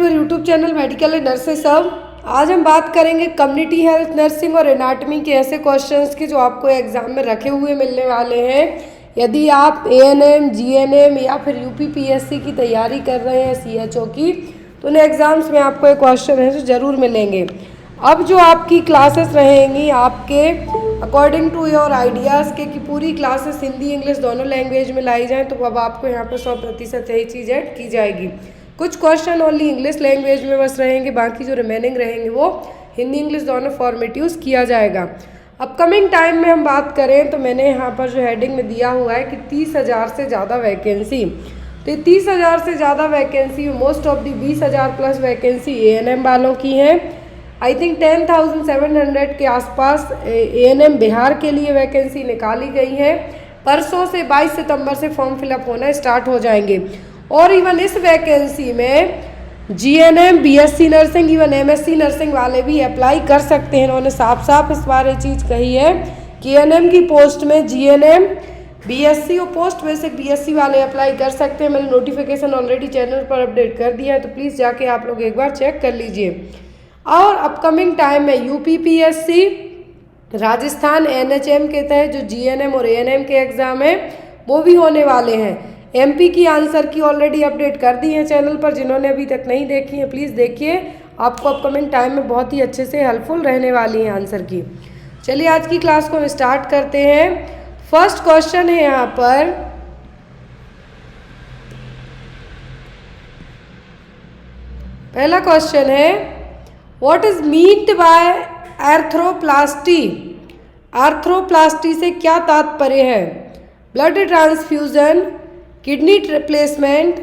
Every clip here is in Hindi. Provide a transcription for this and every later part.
To YouTube channel medical and nurses सब। आज हम बात करेंगे कम्युनिटी हेल्थ नर्सिंग और एनाटमी के ऐसे क्वेश्चंस की जो आपको एग्जाम में रखे हुए मिलने वाले हैं। यदि आप एएनएम, जीएनएम या फिर यूपीपीएससी की तैयारी कर रहे हैं सीएचओ की, तो उन एग्ज़ाम्स में आपको एक क्वेश्चन है जो ज़रूर मिलेंगे। अब जो आपकी क्लासेस रहेंगी आपके अकॉर्डिंग टू योर आइडियाज़ के कि पूरी क्लासेस हिंदी इंग्लिश दोनों लैंग्वेज में लाई जाएँ, तो अब आपको यहाँ पर 100% यही चीज़ ऐड की जाएगी। कुछ क्वेश्चन ओनली इंग्लिश लैंग्वेज में बस रहेंगे, बाकी जो रिमेनिंग रहेंगे वो हिंदी इंग्लिश दोनों फॉर्मेट यूज़ किया जाएगा। अपकमिंग टाइम में हम बात करें तो मैंने यहाँ पर जो हेडिंग में दिया हुआ है कि 30,000 से ज़्यादा वैकेंसी, तो ये 30,000 से ज़्यादा vacancy most of the 20,000 plus vacancy ANM वालों की हैं। आई थिंक 10,700 के आसपास एएनएम बिहार के लिए वैकेंसी निकाली गई है। परसों से 22 सितंबर से फॉर्म फिलअप होना स्टार्ट हो जाएंगे। और इवन इस वैकेंसी में GNM, BSc nursing, even MSc nursing वाले भी अप्लाई कर सकते हैं। इन्होंने साफ साफ इस बार ये चीज़ कही है कि एएनएम की पोस्ट में जीएनएम, बीएससी और पोस्ट बेसिक बीएससी वाले अप्लाई कर सकते हैं। मैंने नोटिफिकेशन ऑलरेडी चैनल पर अपडेट कर दिया है, तो प्लीज़ जाके आप लोग एक बार चेक कर लीजिए। और अपकमिंग टाइम में यूपीपीएससी, राजस्थान एनएचएम के तहत जो जीएनएम और एएनएम के एग्ज़ाम है वो भी होने वाले हैं। एमपी की आंसर की ऑलरेडी अपडेट कर दी है चैनल पर, जिन्होंने अभी तक नहीं देखी है प्लीज़ देखिए, आपको अपकमिंग टाइम में बहुत ही अच्छे से हेल्पफुल रहने वाली है आंसर की। चलिए आज की क्लास को हम स्टार्ट करते हैं। फर्स्ट क्वेश्चन है यहाँ पर, पहला क्वेश्चन है what is meant by arthroplasty. Arthroplasty से क्या तात्पर्य है? Blood transfusion, kidney replacement,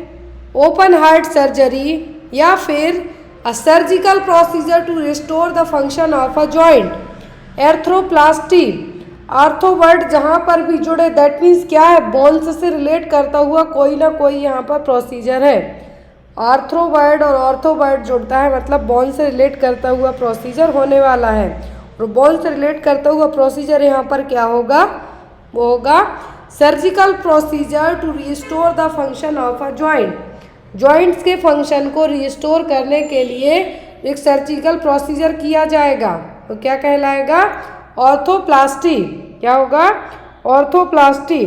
open heart surgery या फिर a surgical procedure to restore the function of a joint. Arthroplasty arthro word जहाँ पर भी जुड़े दैट मीन्स क्या है, बोन्स से रिलेट करता हुआ कोई ना कोई यहाँ पर प्रोसीजर है। आर्थ्रो वर्ड और ऑर्थो वर्ड जुड़ता है मतलब बोन से रिलेट करता हुआ प्रोसीजर होने वाला है। और बोन से रिलेट करता हुआ प्रोसीजर यहाँ पर क्या होगा, वो होगा surgical procedure to restore the function of a joint. Joints के फंक्शन को रिस्टोर करने के लिए एक सर्जिकल प्रोसीजर किया जाएगा, तो क्या कहलाएगा? ऑर्थोप्लास्टी। क्या होगा? ऑर्थोप्लास्टी।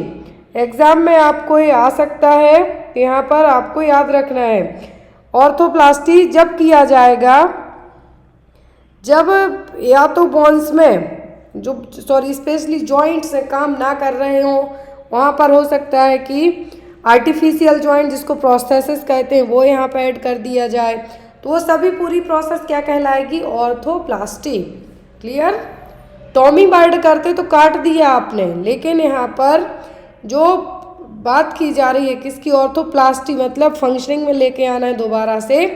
एग्जाम में आपको ये आ सकता है, यहाँ पर आपको याद रखना है। ऑर्थोप्लास्टी जब किया जाएगा जब या तो बोन्स में जो स्पेशली जॉइंट्स से काम ना कर रहे हों, वहाँ पर हो सकता है कि आर्टिफिशियल जॉइंट जिसको प्रोस्थेसिस कहते हैं वो यहाँ पर ऐड कर दिया जाए, तो वो सभी पूरी प्रोसेस क्या कहलाएगी? ऑर्थोप्लास्टी। क्लियर? टॉमी बर्ड करते तो काट दिया आपने, लेकिन यहाँ पर जो बात की जा रही है किसकी? ऑर्थोप्लास्टी, मतलब फंक्शनिंग में लेके आना है दोबारा से,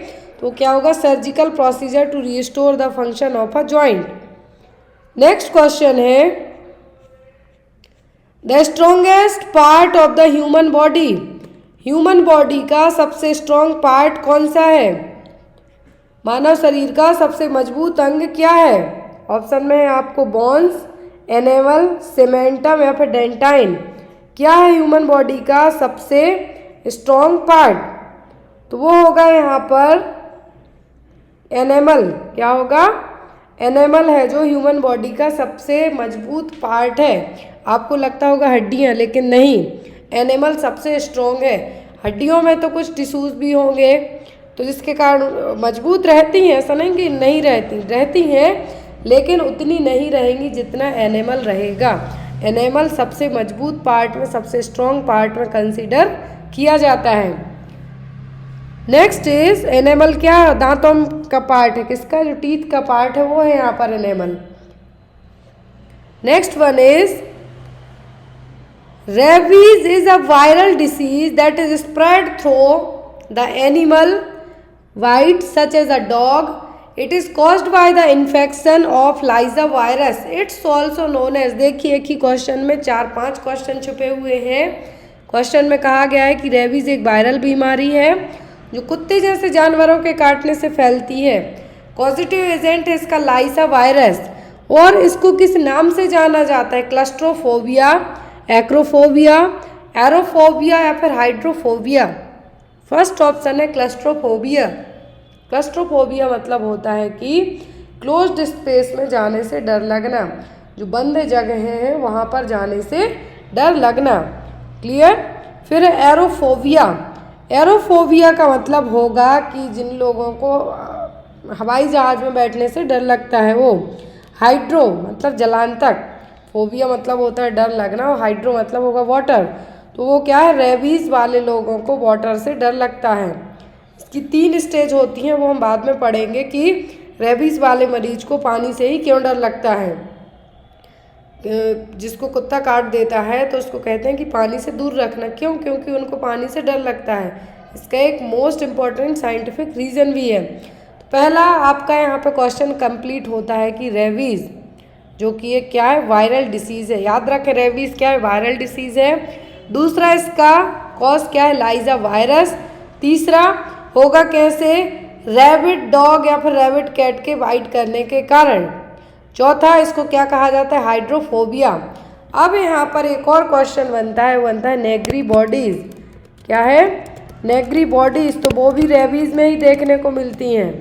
तो क्या होगा? Surgical procedure to restore the function of a joint. Next question है the strongest part of the human body. Human body का सबसे स्ट्रॉन्ग पार्ट कौन सा है? मानव शरीर का सबसे मजबूत अंग क्या है? ऑप्शन में है आपको बोन्स, एनेमल, सीमेंटम या फिर डेंटाइन। क्या है ह्यूमन बॉडी का सबसे स्ट्रॉन्ग पार्ट? तो वो होगा यहाँ पर एनेमल। क्या होगा? एनेमल है जो ह्यूमन बॉडी का सबसे मजबूत पार्ट है। आपको लगता होगा हड्डियाँ, लेकिन नहीं, एनिमल सबसे स्ट्रॉन्ग है। हड्डियों में तो कुछ टिश्यूज़ भी होंगे तो जिसके कारण मजबूत रहती हैं, ऐसा नहीं कि नहीं रहती हैं, लेकिन उतनी नहीं रहेंगी जितना एनिमल रहेगा। एनिमल सबसे मजबूत पार्ट में, सबसे स्ट्रॉन्ग पार्ट में कंसीडर किया जाता है। नेक्स्ट इज एनिमल क्या? दांतों का पार्ट है, किसका? जो टीथ का पार्ट है वो है यहाँ पर animal. Next one is rabies is a viral disease that is spread through the animal bite such as a dog. It is caused by the infection of lyssa virus. It's also known as. देखिए एक ही क्वेश्चन में 4-5 क्वेश्चन छुपे हुए हैं। क्वेश्चन में कहा गया है कि रेबीज एक वायरल बीमारी है जो कुत्ते जैसे जानवरों के काटने से फैलती है। पॉजिटिव एजेंट है इसका लाइजा वायरस, और इसको किस नाम से जाना जाता है? क्लस्ट्रोफोबिया, एक्रोफोबिया, एरोफोबिया या फिर हाइड्रोफोबिया। फर्स्ट ऑप्शन है क्लस्ट्रोफोबिया। क्लस्ट्रोफोबिया मतलब होता है कि क्लोज्ड स्पेस में जाने से डर लगना, जो बंद जगह हैं वहाँ पर जाने से डर लगना। क्लियर। फिर एरोफोबिया। एरोफोबिया का मतलब होगा कि जिन लोगों को हवाई जहाज में बैठने से डर लगता है वो। हाइड्रो मतलब जलांतक, फोबिया मतलब होता है डर लगना, और हाइड्रो मतलब होगा वाटर। तो वो क्या है, रेबीज वाले लोगों को वाटर से डर लगता है। इसकी 3 स्टेज होती हैं, वो हम बाद में पढ़ेंगे कि रेबीज वाले मरीज को पानी से ही क्यों डर लगता है। जिसको कुत्ता काट देता है तो उसको कहते हैं कि पानी से दूर रखना, क्यों? क्योंकि उनको पानी से डर लगता है। इसका एक मोस्ट इम्पॉर्टेंट साइंटिफिक रीज़न भी है। तो पहला आपका यहाँ पे क्वेश्चन कंप्लीट होता है कि रेबीज जो कि ये क्या है, वायरल डिसीज़ है। याद रखें रेबीज क्या है, वायरल डिसीज़ है। दूसरा इसका कॉज क्या है, लाइजा वायरस। तीसरा होगा कैसे, रैबिट डॉग या फिर रैबिट कैट के बाइट करने के कारण। चौथा इसको क्या कहा जाता है, हाइड्रोफोबिया। अब यहाँ पर एक और क्वेश्चन बनता है, वो बनता है नेग्री बॉडीज़। क्या है, नेग्री बॉडीज़, तो वो भी रेबीज़ में ही देखने को मिलती हैं।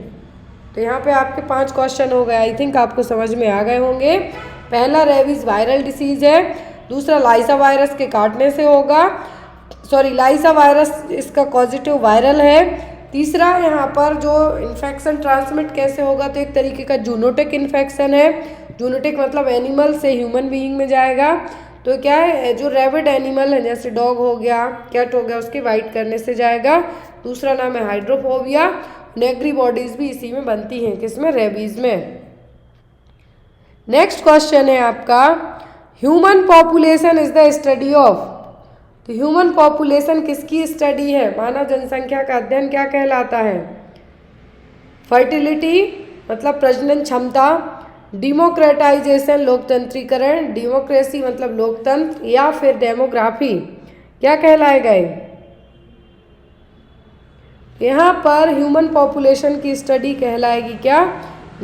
तो यहाँ पे आपके 5 क्वेश्चन हो गए। आई थिंक आपको समझ में आ गए होंगे। पहला रेबीज़ वायरल डिसीज़ है, दूसरा लाइसा वायरस के काटने से होगा, लाइसा वायरस इसका पॉजिटिव वायरल है। तीसरा यहाँ पर जो इन्फेक्शन ट्रांसमिट कैसे होगा, तो एक तरीके का जूनोटिक इन्फेक्शन है। जूनोटिक मतलब एनिमल से ह्यूमन बीइंग में जाएगा। तो क्या है, जो रेबिड एनिमल है जैसे डॉग हो गया, कैट हो गया, उसके बाइट करने से जाएगा। दूसरा नाम है हाइड्रोफोबिया। नेग्री बॉडीज भी इसी में बनती हैं, किसमें, रेबीज में। नेक्स्ट क्वेश्चन है आपका, human population is the study of. तो ह्यूमन पॉपुलेशन किसकी स्टडी है, मानव जनसंख्या का अध्ययन क्या कहलाता है। फर्टिलिटी मतलब प्रजनन क्षमता, डेमोक्रेटाइजेशन लोकतंत्रीकरण, डेमोक्रेसी मतलब लोकतंत्र, या फिर डेमोग्राफी क्या कहलाएगा। यहाँ पर ह्यूमन पॉपुलेशन की स्टडी कहलाएगी क्या,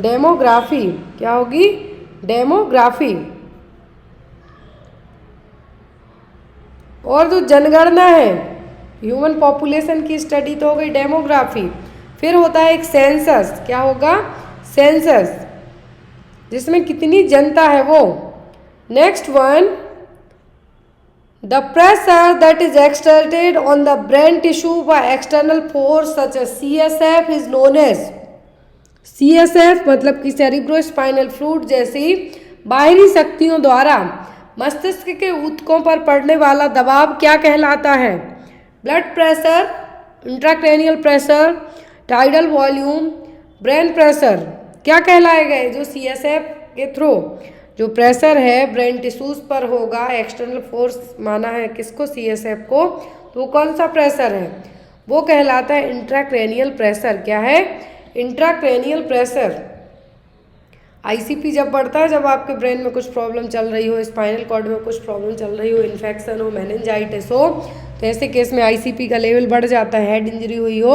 डेमोग्राफी। क्या होगी, डेमोग्राफी। और जो जनगणना है, ह्यूमन पॉपुलेशन की स्टडी तो हो गई डेमोग्राफी। फिर होता है एक सेंसस। क्या होगा, सेंसस, जिसमें कितनी जनता है वो। Next one, the pressure that is exerted on the brain tissue by external force such as CSF is known as. CSF मतलब कि सेरिब्रोस्पाइनल फ्लूइड जैसी बाहरी शक्तियों द्वारा मस्तिष्क के ऊतकों पर पड़ने वाला दबाव क्या कहलाता है। Blood pressure, intracranial pressure, tidal volume, brain pressure क्या कहलाएगा। जो CSF के थ्रू जो प्रेशर है ब्रेन टिश्यूज पर होगा, एक्सटर्नल फोर्स माना है किसको, CSF को, तो वो कौन सा प्रेशर है, वो कहलाता है इंट्राक्रैनियल प्रेशर। क्या है, इंट्राक्रैनियल प्रेशर। ICP जब बढ़ता है, जब आपके ब्रेन में कुछ प्रॉब्लम चल रही हो, स्पाइनल कॉर्ड में कुछ प्रॉब्लम चल रही हो, इन्फेक्शन हो, मेनिंजाइटिस हो, तो ऐसे केस में ICP का लेवल बढ़ जाता है, हेड इंजरी हुई हो।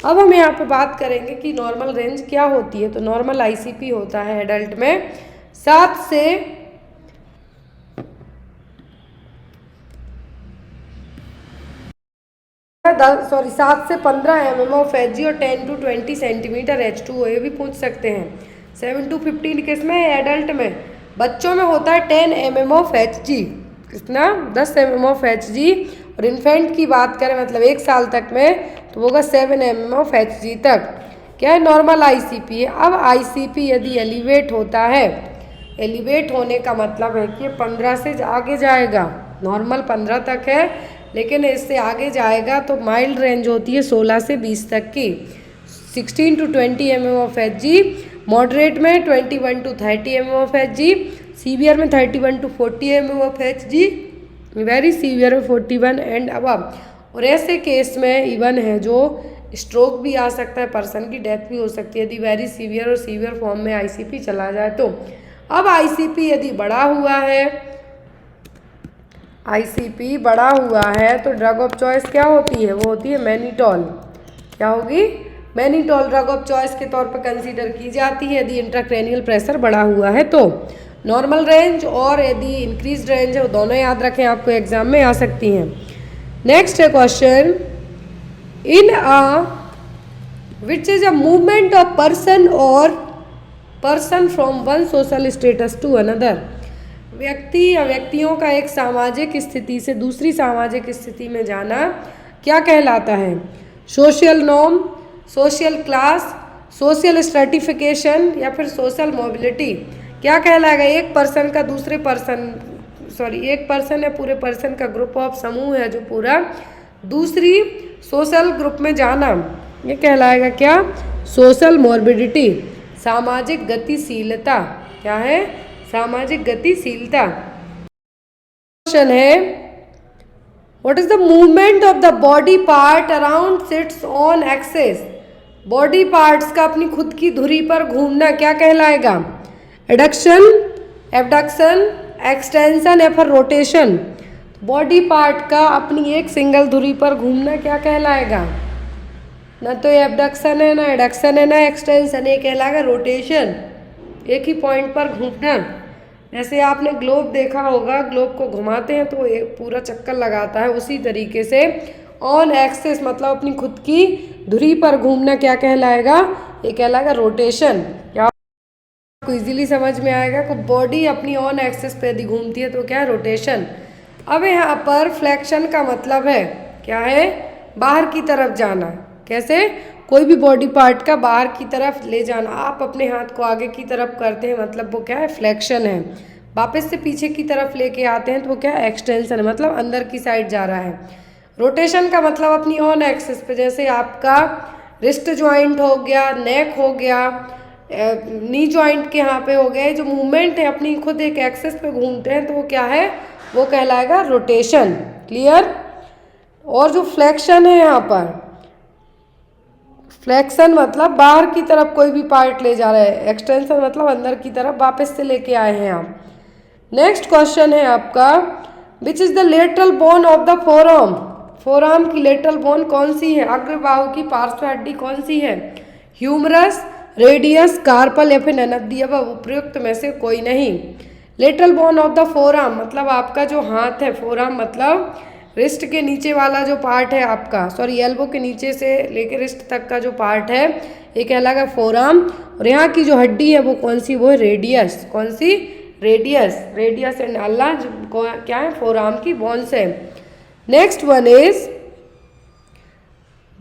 अब हम यहाँ पे बात करेंगे कि नॉर्मल रेंज क्या होती है। तो नॉर्मल ICP होता है एडल्ट में 7 से 15 mm ऑफ Hg और 10 to 20 सेंटीमीटर H2O। ये भी पूछ सकते हैं। 7 to 15 किस में, एडल्ट में। बच्चों में होता है 10 mm ऑफ Hg, कितना, 10 mm ऑफ Hg। और इन्फेंट की बात करें मतलब 1 साल तक में, तो होगा 7 mm ऑफ Hg तक। क्या है, नॉर्मल ICP है। अब ICP यदि एलिवेट होता है, एलिवेट होने का मतलब है कि 15 से आगे जाएगा। नॉर्मल 15 तक है, लेकिन इससे आगे जाएगा तो माइल्ड रेंज होती है 16 से 20 तक की। 16 to 20 mm of Hg, moderate में 21 to 30 mm of Hg, severe में 31 to 40 mm of Hg, very severe में 41 एंड अबव। और ऐसे केस में इवन है जो स्ट्रोक भी आ सकता है, पर्सन की डेथ भी हो सकती है यदि वेरी सीवियर और सीवियर फॉर्म में ICP चला जाए तो। अब ICP यदि बढ़ा हुआ है, ICP बढ़ा हुआ है तो ड्रग ऑफ चॉइस क्या होती है, वो होती है मैनिटॉल। क्या होगी, मैनिटॉल ड्रग ऑफ चॉइस के तौर पर कंसीडर की जाती है यदि इंट्राक्रैनियल प्रेशर बढ़ा हुआ है तो। नॉर्मल रेंज और यदि इंक्रीज रेंज है, वो दोनों याद रखें, आपको एग्जाम में आ सकती हैं। नेक्स्ट है question, in a which is a movement of person और person from one social status to another. व्यक्ति या व्यक्तियों का एक सामाजिक स्थिति से दूसरी सामाजिक स्थिति में जाना क्या कहलाता है? Social norm, social class, social stratification या फिर सोशल मोबिलिटी। क्या कहलाएगा? एक पर्सन का दूसरे पर्सन एक पर्सन या पूरे पर्सन का ग्रुप ऑफ समूह है जो पूरा दूसरी सोशल ग्रुप में जाना, ये कहलाएगा क्या? सोशल मोर्बिडिटी, सामाजिक गतिशीलता। क्या है? सामाजिक गतिशीलता। क्वेश्चन है what is the movement of the body part around its on axis. Body parts का अपनी खुद की धुरी पर घूमना क्या कहलाएगा? एडक्शन, एबडक्शन, एक्सटेंशन या फिर रोटेशन। बॉडी पार्ट का अपनी एक सिंगल धुरी पर घूमना क्या कहलाएगा? ना तो एबडक्शन है, ना एडक्शन है, ना एक्सटेंशन, ये कहलाएगा रोटेशन, एक ही पॉइंट पर घूमना। जैसे आपने ग्लोब देखा होगा, ग्लोब को घुमाते हैं तो एक पूरा चक्कर लगाता है, उसी तरीके से ऑन एक्सिस मतलब अपनी खुद की धुरी पर घूमना क्या कहलाएगा? ये कहलाएगा रोटेशन। क्या आपको इजीली समझ में आएगा कि बॉडी अपनी ऑन एक्सिस पे यदि घूमती है तो क्या है? रोटेशन। अब यहाँ पर फ्लेक्शन का मतलब है क्या है? बाहर की तरफ जाना। कैसे? कोई भी बॉडी पार्ट का बाहर की तरफ ले जाना। आप अपने हाथ को आगे की तरफ करते हैं मतलब वो क्या है? फ्लेक्शन है। वापस से पीछे की तरफ लेके आते हैं तो वो क्या है? एक्सटेंशन है, मतलब अंदर की साइड जा रहा है। रोटेशन का मतलब अपनी ऑन एक्सिस पे, जैसे आपका रिस्ट ज्वाइंट हो गया, नेक हो गया, नी ज्वाइंट के यहाँ पे हो गए, जो मूवमेंट है अपनी खुद एक एक्सिस पे घूमते हैं तो वो क्या है? वो कहलाएगा रोटेशन। क्लियर? और जो फ्लेक्शन है यहाँ पर, फ्लेक्शन मतलब बाहर की तरफ कोई भी पार्ट ले जा रहा है, एक्सटेंशन मतलब अंदर की तरफ वापस से लेके आए हैं आप। नेक्स्ट क्वेश्चन है आपका which is the lateral bone of the forearm. Forearm की लेटरल बोन कौन सी है? अग्रबाहु की पार्श्व हड्डी कौन सी है? ह्यूमरस, रेडियस, कार्पल या फिर नन ऑफ द अबव, उपयुक्त में से कोई नहीं। Lateral bone of the forearm मतलब आपका जो हाथ है, फोरआर्म मतलब रिस्ट के नीचे वाला जो पार्ट है आपका, एल्बो के नीचे से लेकर रिस्ट तक का जो पार्ट है ये कहलाएगा फोरआर्म। और यहाँ की जो हड्डी है वो कौन सी? वो है रेडियस। कौन सी? रेडियस। रेडियस एंड अल्ला क्या है? फोरआर्म की बोन्स है। Next one is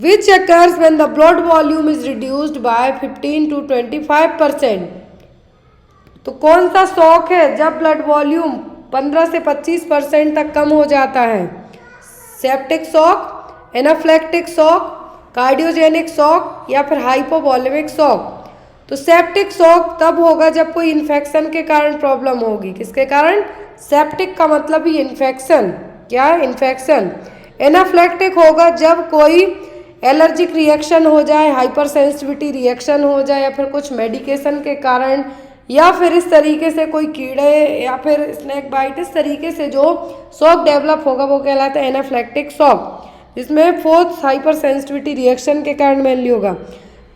which occurs when the blood volume is reduced by 15 to 25%। तो कौन सा शॉक है जब ब्लड वॉल्यूम 15 से 25% तक कम हो जाता है? Septic shock, anaphylactic shock, cardiogenic shock या फिर हाइपोवॉलेमिक शॉक। तो सेप्टिक शॉक तब होगा जब कोई इन्फेक्शन के कारण प्रॉब्लम होगी। किसके कारण? सेप्टिक का मतलब ही इन्फेक्शन। क्या है? इन्फेक्शन। एनाफ्लेक्टिक होगा जब कोई एलर्जिक रिएक्शन हो जाए, हाइपर सेंसिटिविटी रिएक्शन हो जाए या फिर कुछ मेडिकेशन के कारण या फिर इस तरीके से कोई कीड़े या फिर स्नेक बाइट, इस तरीके से जो शॉक डेवलप होगा वो कहलाता है एनाफ्लेक्टिक शॉक, जिसमें फोर्थ हाइपर सेंसिटिविटी रिएक्शन के कारण मेनली होगा।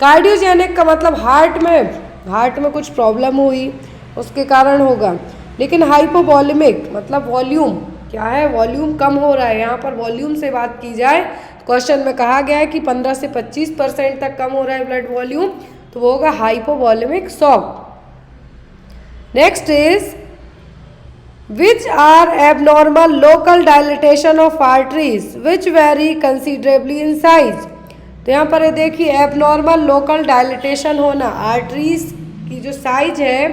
कार्डियोजेनिक का मतलब हार्ट में कुछ प्रॉब्लम हुई उसके कारण होगा। लेकिन हाइपोवॉल्यूमिक मतलब वॉल्यूम, क्या है? वॉल्यूम कम हो रहा है। यहाँ पर वॉल्यूम से बात की जाए, क्वेश्चन में कहा गया है कि 15 से 25% तक कम हो रहा है ब्लड वॉल्यूम, तो वो होगा hypovolemic shock. Next is which are abnormal local dilatation of arteries which vary considerably in size. तो यहाँ पर देखिए एबनॉर्मल लोकल डायलिटेशन होना, आर्टरीज की जो साइज है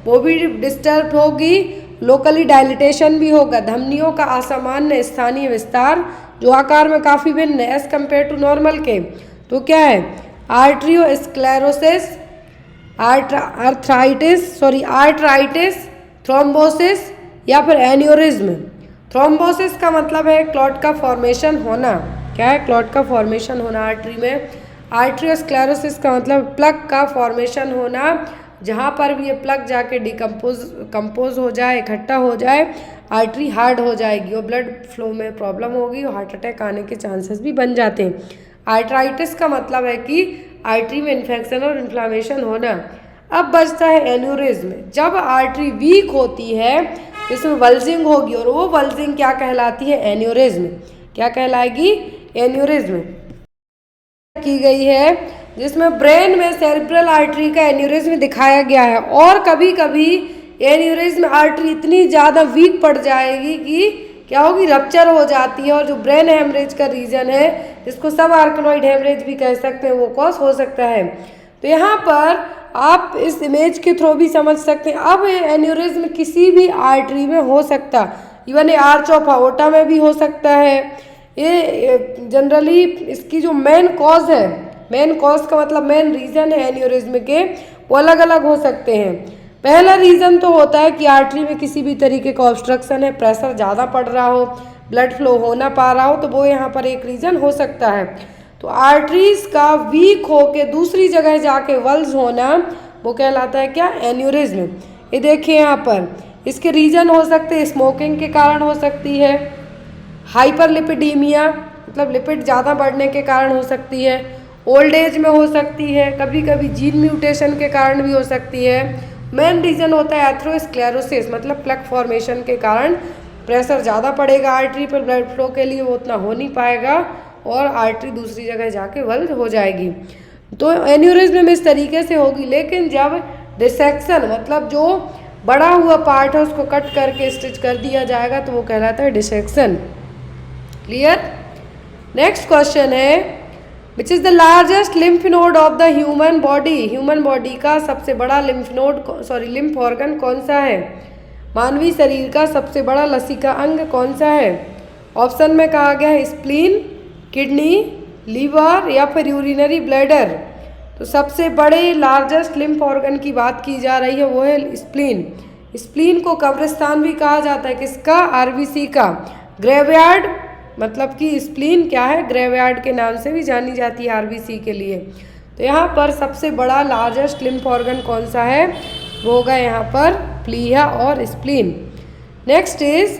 वो भी डिस्टर्ब होगी, लोकली डायलिटेशन भी होगा। धमनियों का असामान्य स्थानीय विस्तार जो आकार में काफ़ी भिन्न है एज कम्पेयर टू नॉर्मल के, तो क्या है? आर्ट्रियोस्क्लेरोसिस, आर्थराइटिस, थ्रोम्बोसिस या फिर एन्यूरिज्म। थ्रोम्बोसिस का मतलब है क्लॉट का फॉर्मेशन होना। क्या है? क्लॉट का फॉर्मेशन होना आर्टरी में। आर्ट्रियोस्क्लेरोसिस का मतलब प्लग का फॉर्मेशन होना, जहाँ पर भी ये प्लग जाके कंपोज हो जाए, इकट्ठा हो जाए, आर्टरी हार्ड हो जाएगी और ब्लड फ्लो में प्रॉब्लम होगी और हार्ट अटैक आने के चांसेस भी बन जाते हैं। आर्थराइटिस का मतलब है कि आर्टरी में इन्फेक्शन और इन्फ्लामेशन होना। अब बचता है एन्यूरिज्म, जब आर्टरी वीक होती है इसमें वल्जिंग होगी और वो वल्जिंग क्या कहलाती है? एन्यूरिज्म। क्या कहलाएगी? एन्यूरिज्म। की गई है जिसमें ब्रेन में सेरिब्रल आर्टरी का एन्यूरिज्म दिखाया गया है। और कभी कभी एन्यूरिज्म आर्टरी इतनी ज़्यादा वीक पड़ जाएगी कि क्या होगी, रप्चर हो जाती है, और जो ब्रेन हेमरेज का रीजन है, जिसको सब आर्कनॉइड हेमरेज भी कह सकते हैं, वो कॉज हो सकता है। तो यहाँ पर आप इस इमेज के थ्रू भी समझ सकते हैं। अब एन्यूरिज्म किसी भी आर्टरी में हो सकता, इवन ये आर्च ऑफ अओर्टा में भी हो सकता है। ये जनरली इसकी जो मेन कॉज है, मेन कॉज का मतलब मेन रीज़न है एन्यूरिज्म के, वो अलग अलग हो सकते हैं। पहला रीज़न तो होता है कि आर्टरी में किसी भी तरीके का ऑब्स्ट्रक्शन है, प्रेशर ज़्यादा पड़ रहा हो, ब्लड फ्लो हो ना पा रहा हो, तो वो यहाँ पर एक रीज़न हो सकता है। तो आर्टरीज का वीक होके दूसरी जगह जाके वल्ज होना, वो कहलाता है क्या, एन्यूरिज्म। ये देखिए यहाँ पर इसके रीज़न हो सकते हैं, स्मोकिंग के कारण हो सकती है, हाइपरलिपिडीमिया मतलब लिपिड ज़्यादा बढ़ने के कारण हो सकती है, ओल्ड एज में हो सकती है, कभी कभी जीन म्यूटेशन के कारण भी हो सकती है। मेन रीज़न होता है एथेरोस्क्लेरोसिस मतलब प्लेक फॉर्मेशन के कारण प्रेशर ज़्यादा पड़ेगा आर्टरी पर, ब्लड फ्लो के लिए वो उतना हो नहीं पाएगा और आर्टरी दूसरी जगह जाके वल्ज हो जाएगी। तो एन्यूरिज्म इस तरीके से होगी। लेकिन जब डिसेक्शन मतलब जो बड़ा हुआ पार्ट है उसको कट करके स्टिच कर दिया जाएगा तो वो कहलाता है डिसेक्शन। क्लियर। नेक्स्ट क्वेश्चन है, which is the largest lymph node of the human body. Human body का सबसे बड़ा लिम्फ ऑर्गन कौन सा है। मानवीय शरीर का सबसे बड़ा लसिका अंग कौन सा है। ऑप्शन में कहा गया है स्प्लीन, किडनी, लीवर या फिर यूरिनरी ब्लैडर। तो सबसे बड़े लार्जेस्ट लिम्फ ऑर्गन की बात की जा रही है वो है स्प्लीन। स्प्लीन को कब्रिस्तान भी कहा जाता है, किसका, आरबीसी का। ग्रेवयार्ड मतलब कि स्प्लीन क्या है, ग्रेवयार्ड के नाम से भी जानी जाती है आरबीसी के लिए। तो यहाँ पर सबसे बड़ा लार्जेस्ट लिम्फ ऑर्गन कौन सा है, वो होगा यहाँ पर प्लीहा और spleen. Next is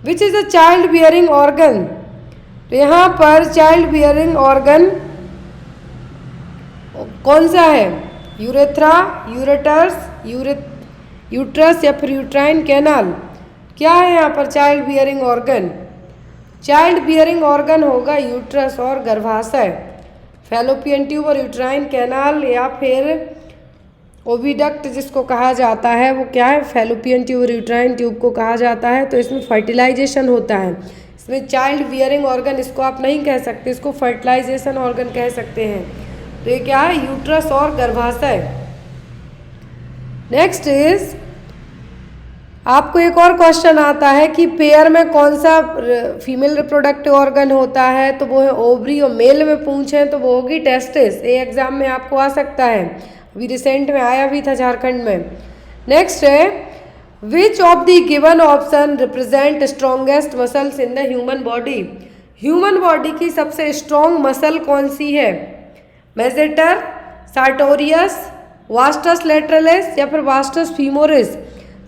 which is a child bearing organ. तो यहाँ पर चाइल्ड बियरिंग ऑर्गन कौन सा है, यूरेथ्रा, यूट्रस या फिर यूट्राइन कैनाल। क्या है यहाँ पर child bearing organ. Child bearing organ होगा यूट्रस और गर्भाशय। फैलोपियन ट्यूब और यूट्राइन कैनाल या फिर ओविडक्ट जिसको कहा जाता है वो क्या है, फैलोपियन ट्यूब और यूट्राइन ट्यूब को कहा जाता है। तो इसमें फर्टिलाइजेशन होता है। इसमें चाइल्ड बियरिंग ऑर्गन इसको आप नहीं कह सकते, इसको फर्टिलाइजेशन ऑर्गन कह सकते हैं। तो ये क्या है, यूट्रस और गर्भाशय। नेक्स्ट इज आपको एक और क्वेश्चन आता है कि पेयर में कौन सा फीमेल रिप्रोडक्टिव ऑर्गन होता है, तो वो है ओवरी, और मेल में पूछें तो वो होगी टेस्टिस। ये एग्जाम में आपको आ सकता है, अभी रिसेंट में आया भी था झारखंड में। नेक्स्ट है विच of the given option represent strongest muscles in the human body. Human body की सबसे स्ट्रॉन्ग मसल कौन सी है, मेसेटर, सार्टोरियस, वास्टस लेटरलिस या फिर वास्टस फीमोरिस।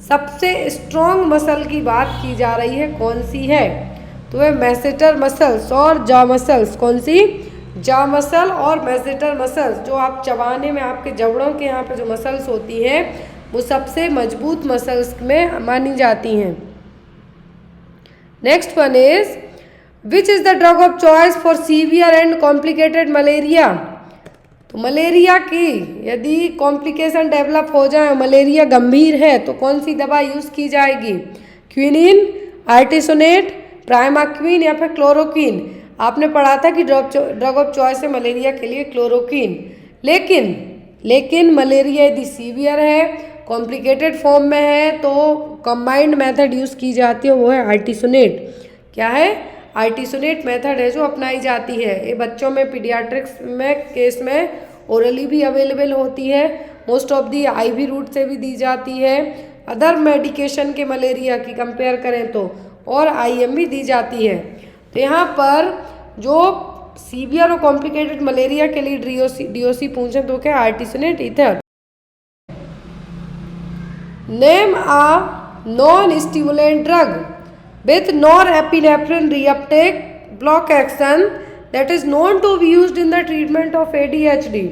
सबसे स्ट्रॉन्ग मसल की बात की जा रही है, कौन सी है, तो वह मेसेटर मसल्स और जॉ मसल्स। कौन सी, जॉ मसल और मेसेटर मसल्स। जो आप चबाने में आपके जबड़ों के यहाँ पे जो मसल्स होती हैं वो सबसे मजबूत मसल्स में मानी जाती हैं। Next one is which is the drug of choice for severe and complicated malaria. तो मलेरिया की यदि कॉम्प्लिकेशन डेवलप हो जाए, मलेरिया गंभीर है, तो कौन सी दवा यूज़ की जाएगी, क्विनिन, आर्टिसोनेट, प्राइमाक्विन या फिर क्लोरोक्विन। आपने पढ़ा था कि ड्रग ऑफ चॉइस है मलेरिया के लिए क्लोरोक्विन। लेकिन मलेरिया यदि सीवियर है, कॉम्प्लिकेटेड फॉर्म में है, तो कंबाइंड मेथड यूज़ की जाती है, वो है आर्टिसोनेट। क्या है, आर्टिसोनेट मेथड है जो अपनाई जाती है। ये बच्चों में पीडियाट्रिक्स में केस में ओरली भी अवेलेबल होती है, most of the IV route से भी दी जाती है, अदर मेडिकेशन के मलेरिया की कंपेयर करें तो, और आईएम भी दी जाती है। तो यहाँ पर जो सीवियर और कॉम्प्लिकेटेड मलेरिया के लिए डीओसी पूछें तो क्या, artesunate ether. Name a non stimulant drug with norepinephrine reuptake block action that is known to be used in the treatment of ADHD।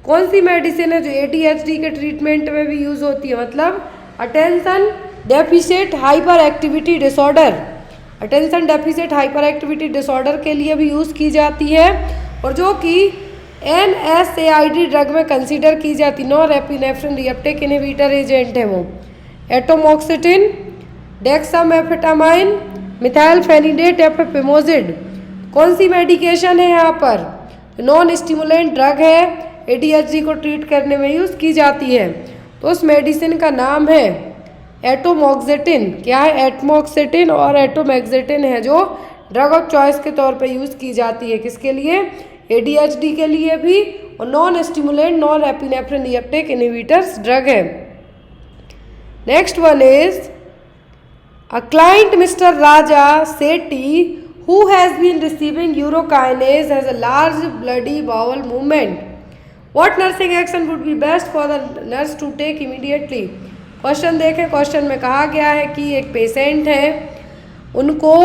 कौन सी मेडिसिन है जो ADHD के ट्रीटमेंट में भी यूज़ होती है, मतलब attention deficit hyper activity disorder. Attention deficit hyper activity disorder के लिए भी यूज़ की जाती है, और जो कि NSAID ड्रग में कंसीडर की जाती नॉरएपिनेफ्रिन रिएप्टेक इनहिबिटर एजेंट है वो एटोमॉक्सिटिन, डेक्सामेफेटामाइन, मिथाइलफेनिडेट या फिर पिमोजिड। कौन सी मेडिकेशन है यहाँ पर? नॉन स्टिमुलेंट ड्रग है, ADHD को ट्रीट करने में यूज़ की जाती है। तो उस मेडिसिन का नाम है एटोमॉक्सिटिन। क्या है? एटमॉक्सिटिन और एटोमैक्सिटिन है जो ड्रग ऑफ चॉइस के तौर पे यूज़ की जाती है। किसके लिए? ADHD के लिए भी, और non stimulant norepinephrine reuptake inhibitors drug है। Next one is a client mister Raja Sethi who has been receiving urokinase has a large bloody bowel movement. What nursing action would be best for the nurse to take immediately? Question देखें, क्वेश्चन में कहा गया है कि एक पेशेंट है, उनको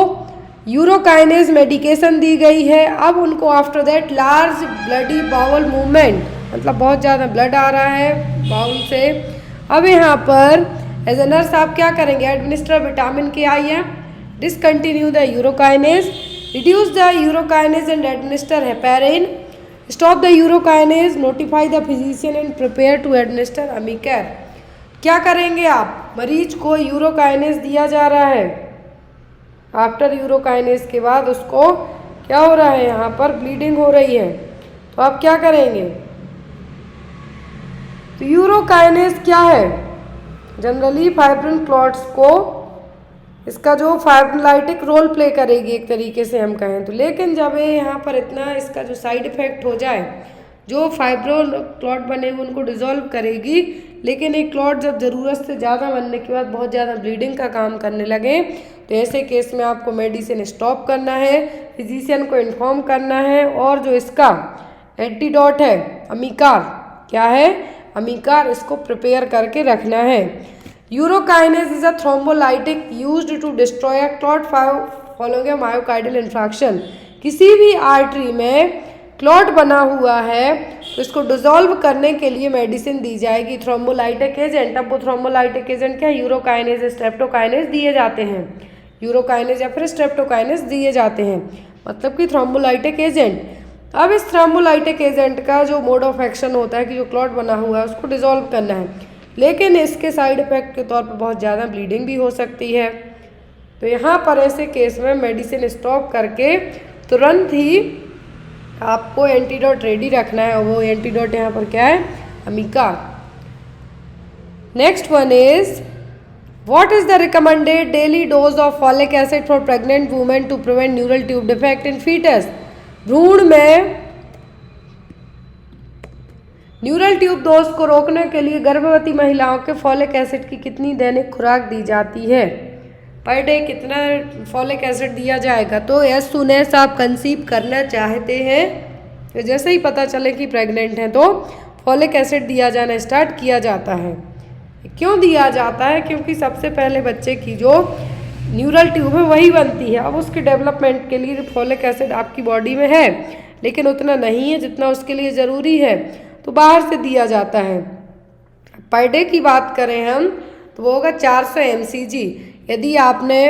यूरोकाइनेज मेडिकेशन दी गई है। अब उनको after that large bloody bowel movement, मतलब बहुत ज़्यादा ब्लड आ रहा है बाउल से। अब यहाँ पर एज ए नर्स आप क्या करेंगे? Administer vitamin KIM, discontinue the urokinase, reduce the urokinase and administer heparin, stop the urokinase, notify the physician and prepare to administer Amicare। क्या करेंगे आप? मरीज को यूरोकाइनेज दिया जा रहा है, आफ्टर यूरोकाइनेज के बाद उसको क्या हो रहा है? यहाँ पर ब्लीडिंग हो रही है, तो आप क्या करेंगे? तो यूरोकाइनेज क्या है? जनरली फाइब्रिन क्लॉट्स को, इसका जो फाइब्रोलाइटिक रोल प्ले करेगी एक तरीके से हम कहें तो। लेकिन जब ये यहाँ पर इतना इसका जो साइड इफेक्ट हो जाए, जो फाइब्रोल क्लॉट बने हुए उनको डिसॉल्व करेगी, लेकिन एक क्लॉट जब ज़रूरत से ज़्यादा बनने के बाद बहुत ज़्यादा ब्लीडिंग का काम करने लगे, तो ऐसे केस में आपको मेडिसिन स्टॉप करना है, फिजिशियन को इन्फॉर्म करना है, और जो इसका एंटीडोट है अमीकार, क्या है? अमीकार, इसको प्रिपेयर करके रखना है। Urokinase is a thrombolytic used to destroy a clot following a myocardial infarction. किसी भी आर्टरी में क्लॉट बना हुआ है तो इसको डिसॉल्व करने के लिए मेडिसिन दी जाएगी, थ्रोम्बोलाइटिक एजेंट। अब वो थ्रोम्बोलाइटिक एजेंट क्या? यूरोकाइनेज, स्ट्रेप्टोकाइनेज दिए जाते हैं, यूरोकाइनेज या फिर स्ट्रेप्टोकाइनेज दिए जाते हैं, मतलब कि थ्रोम्बोलाइटिक एजेंट। अब इस थ्रोम्बोलाइटिक एजेंट का जो मोड ऑफ एक्शन होता है कि जो क्लॉट बना हुआ है उसको डिसॉल्व करना है, लेकिन इसके साइड इफेक्ट के तौर पर बहुत ज़्यादा ब्लीडिंग भी हो सकती है। तो यहाँ पर ऐसे केस में मेडिसिन स्टॉप करके तुरंत ही आपको एंटीडोट रेडी रखना है, और वो एंटीडोट यहाँ पर क्या है? अमीका। Next one is what is the recommended daily dose of folic acid for pregnant women to prevent neural tube defect in foetus. भ्रूण में न्यूरल ट्यूब दोष को रोकने के लिए गर्भवती महिलाओं के फॉलिक एसिड की कितनी दैनिक खुराक दी जाती है? पर डे कितना फॉलिक एसिड दिया जाएगा? तो एज सून एज आप कंसीव करना चाहते हैं, तो जैसे ही पता चले कि प्रेग्नेंट हैं तो फॉलिक एसिड दिया जाना स्टार्ट किया जाता है। क्यों दिया जाता है? क्योंकि सबसे पहले बच्चे की जो न्यूरल ट्यूब है वही बनती है। अब उसके डेवलपमेंट के लिए फॉलिक एसिड आपकी बॉडी में है, लेकिन उतना नहीं है जितना उसके लिए ज़रूरी है, तो बाहर से दिया जाता है। पर डे की बात करें हम तो वो होगा 400 mcg। यदि आपने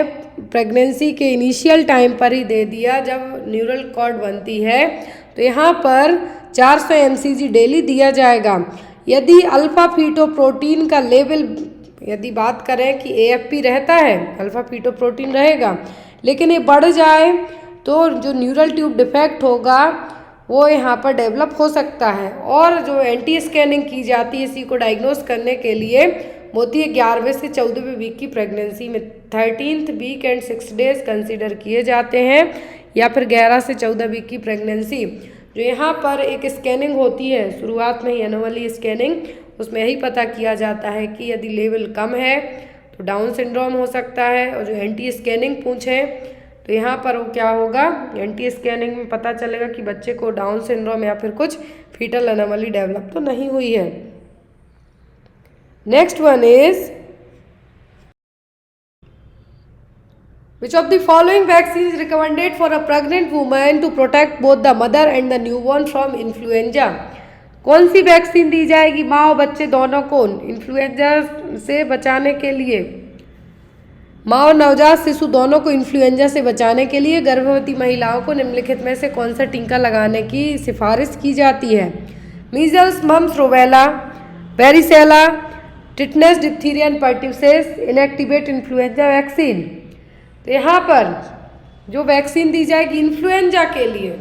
प्रेगनेंसी के इनिशियल टाइम पर ही दे दिया जब न्यूरल कॉर्ड बनती है, तो यहाँ पर 400 mcg डेली दिया जाएगा। यदि अल्फा फीटोप्रोटीन का लेवल, यदि बात करें कि AFP रहता है, अल्फा फीटोप्रोटीन रहेगा, लेकिन ये बढ़ जाए तो जो न्यूरल ट्यूब डिफेक्ट होगा वो यहाँ पर डेवलप हो सकता है। और जो एंटी स्कैनिंग की जाती है इसी को डायग्नोस करने के लिए होती है 11वें से 14वें वीक की प्रेगनेंसी में। 13th week and 6 days consider किए जाते हैं, या फिर 11 से 14 वीक की प्रेगनेंसी। जो यहाँ पर एक स्कैनिंग होती है शुरुआत में ही, एनुअली स्कैनिंग, उसमें यही पता किया जाता है कि यदि लेवल कम है तो डाउन सिंड्रोम हो सकता है। और जो एंटी स्कैनिंग पूछें तो यहाँ पर वो क्या होगा? एंटी स्कैनिंग में पता चलेगा कि बच्चे को डाउन सिंड्रोम या फिर कुछ फीटल एनोमली डेवलप तो नहीं हुई है। Next one is which of the following vaccine is recommended for a pregnant woman to protect both the mother and the newborn from influenza? कौन सी वैक्सीन दी जाएगी माँ और बच्चे दोनों को इन्फ्लुएंजा से बचाने के लिए? माँ और नवजात शिशु दोनों को इन्फ्लुएंजा से बचाने के लिए गर्भवती महिलाओं को निम्नलिखित में से कौन सा टीका लगाने की सिफारिश की जाती है? Measles, mumps, rubella, varicella, tetanus, diphtheria and pertussis, inactivate influenza vaccine. तो यहाँ पर जो वैक्सीन दी जाएगी इन्फ्लुएंजा के लिए,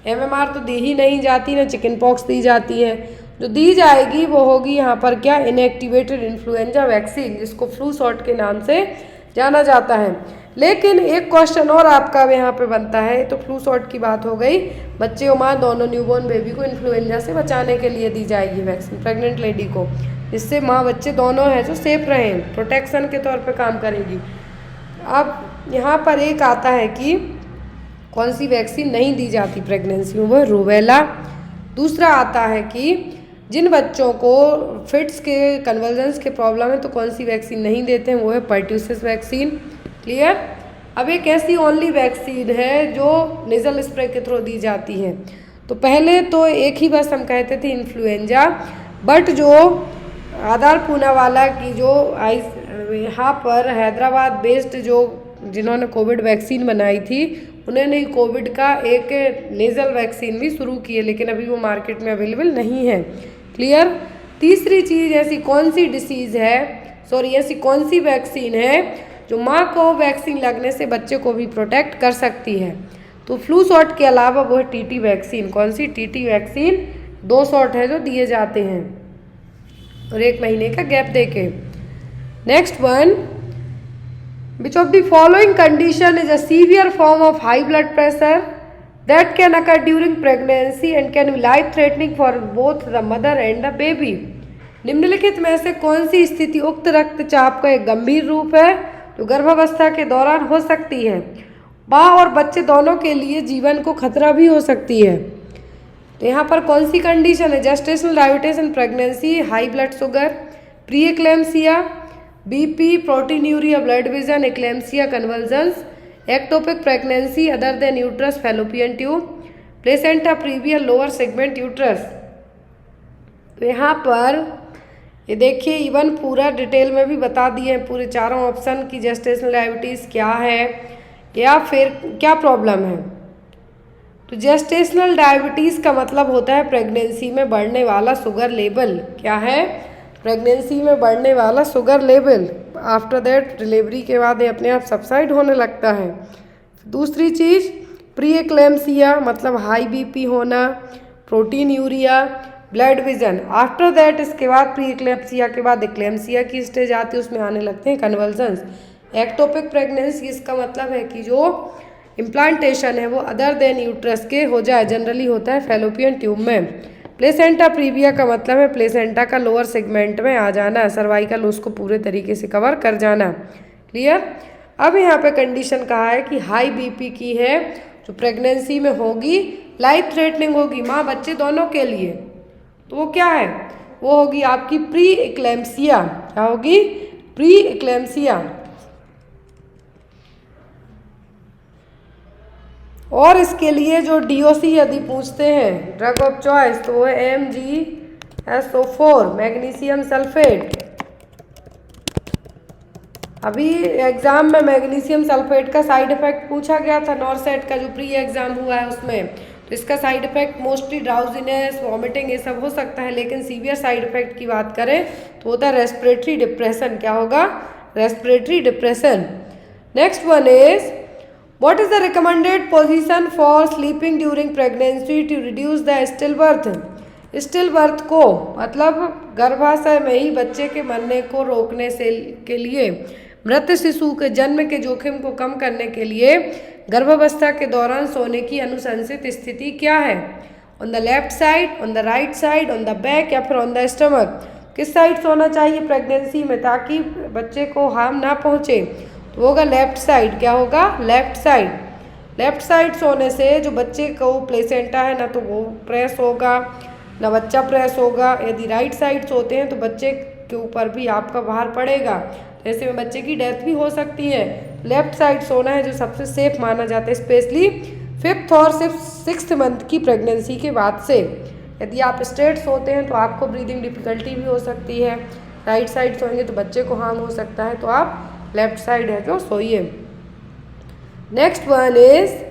MMR तो दी ही नहीं जाती, ना चिकन पॉक्स दी जाती है, जो दी जाएगी वो होगी यहाँ पर क्या, इनएक्टिवेटेड इन्फ्लुएंजा वैक्सीन, जिसको फ्लू शॉट के नाम से जाना जाता है। लेकिन एक क्वेश्चन और आपका यहाँ पे बनता है, तो फ्लू शॉट की बात हो गई, बच्चे और माँ दोनों न्यूबॉर्न बेबी को इन्फ्लुएंजा से बचाने के लिए दी जाएगी वैक्सीन प्रेग्नेंट लेडी को, जिससे माँ बच्चे दोनों हैं जो सेफ रहें, प्रोटेक्शन के तौर पे काम करेगी। अब यहाँ पर एक आता है कि कौन सी वैक्सीन नहीं दी जाती प्रेगनेंसी में, वो रूबेला। दूसरा आता है कि जिन बच्चों को फिट्स के, कन्वर्जेंस के प्रॉब्लम है तो कौन सी वैक्सीन नहीं देते हैं, वो है पर्ट्यूसिस वैक्सीन। क्लियर। अब एक ऐसी ओनली वैक्सीन है जो नेजल स्प्रे के थ्रू दी जाती है। तो पहले तो एक ही बस हम कहते थे इन्फ्लुएंजा, बट जो आधार पूनावाला की जो यहाँ पर हैदराबाद बेस्ड जो जिन्होंने कोविड वैक्सीन बनाई थी, उन्होंने कोविड का एक नेजल वैक्सीन भी शुरू की है, लेकिन अभी वो मार्केट में अवेलेबल नहीं है। क्लियर। तीसरी चीज़, ऐसी कौन सी डिसीज़ है, ऐसी कौन सी वैक्सीन है जो माँ को वैक्सीन लगने से बच्चे को भी प्रोटेक्ट कर सकती है? तो फ्लू शॉट के अलावा वो है TT वैक्सीन। कौन सी? TT vaccine. 2 शॉट है जो दिए जाते हैं और 1 महीने का गैप देके। Next one, which of the following condition is a severe form of high blood pressure that can occur during pregnancy and can be life threatening for both the mother and the baby? निम्नलिखित में से कौन सी स्थिति उक्त रक्तचाप का एक गंभीर रूप है जो गर्भावस्था के दौरान हो सकती है, माँ और बच्चे दोनों के लिए जीवन को खतरा भी हो सकती है? तो यहाँ पर कौन सी कंडीशन है? Gestational diabetes in pregnancy, high blood sugar, pre eclampsia, BP, proteinuria, blood vision, eclampsia, convulsions, ectopic pregnancy other than uterus, fallopian tube, placenta previa, lower segment uterus। तो यहाँ पर ये देखिए, इवन पूरा डिटेल में भी बता दिए हैं पूरे चारों ऑप्शन की जेस्टेशनल डायबिटीज़ क्या है या फिर क्या प्रॉब्लम है। तो जेस्टेशनल डायबिटीज़ का मतलब होता है प्रेगनेंसी में बढ़ने वाला शुगर लेवल। क्या है? प्रेगनेंसी में बढ़ने वाला sugar level. After that delivery के बाद ये अपने आप सबसाइड होने लगता है। दूसरी चीज़ प्री एक्लेम्सिया मतलब हाई BP होना, protein urea, blood vision. After that इसके बाद प्री एक्लेम्सिया के बाद एक्लेम्सिया की स्टेज आती है, उसमें आने लगते हैं कन्वल्जन्स। एक्टोपिक प्रेगनेंसी इसका मतलब है कि जो इम्प्लांटेशन है वो अदर देन यूट्रस के हो जाए, जनरली होता है फैलोपियन ट्यूब में। प्लेसेंटा प्रीविया का मतलब है प्लेसेंटा का लोअर सेगमेंट में आ जाना, सर्वाइकल उसको पूरे तरीके से कवर कर जाना। क्लियर। अब यहाँ पे कंडीशन कहा है कि हाई BP की है जो प्रेगनेंसी में होगी, लाइफ थ्रेटनिंग होगी माँ बच्चे दोनों के लिए। तो वो क्या है? वो होगी आपकी प्री एक्लेम्सिया। क्या होगी? Pre eclampsia. और इसके लिए जो DOC यदि पूछते हैं ड्रग ऑफ चॉइस, तो वो है MgSO4 मैग्नीशियम सल्फेट। अभी एग्जाम में मैग्नीशियम सल्फेट का साइड इफेक्ट पूछा गया था, नॉरसेट का जो प्री एग्जाम हुआ है उसमें। तो इसका side effect mostly drowsiness, vomiting ये सब हो सकता है, लेकिन सीवियर साइड इफेक्ट की बात करें तो होता है रेस्पिरेटरी डिप्रेशन। क्या होगा? Respiratory depression. Next one is What is the recommended position for sleeping during pregnancy to reduce the stillbirth? Stillbirth को मतलब गर्भाशय में ही बच्चे के मरने को रोकने से के लिए, मृत शिशु के जन्म के जोखिम को कम करने के लिए गर्भावस्था के दौरान सोने की अनुशंसित स्थिति क्या है? On the left side, on the right side, on the back या फिर ऑन द स्टमक? किस साइड सोना चाहिए प्रेगनेंसी में ताकि बच्चे को हार्म ना पहुँचे? तो होगा लेफ्ट साइड। क्या होगा? Left side. लेफ्ट साइड सोने से जो बच्चे को प्लेसेंटा है ना तो वो प्रेस होगा ना बच्चा प्रेस होगा। यदि राइट साइड सोते हैं तो बच्चे के ऊपर भी आपका भार पड़ेगा, तो ऐसे में बच्चे की डेथ भी हो सकती है। लेफ्ट साइड सोना है जो सबसे सेफ माना जाता है, स्पेशली 5th और 6th मंथ की प्रेगनेंसी के बाद से। यदि आप स्ट्रेट सोते हैं तो आपको ब्रीदिंग डिफिकल्टी भी हो सकती है, राइट साइड सोएंगे तो बच्चे को हार्म हो सकता है, तो आप लेफ्ट साइड है जो सो ये। Next one is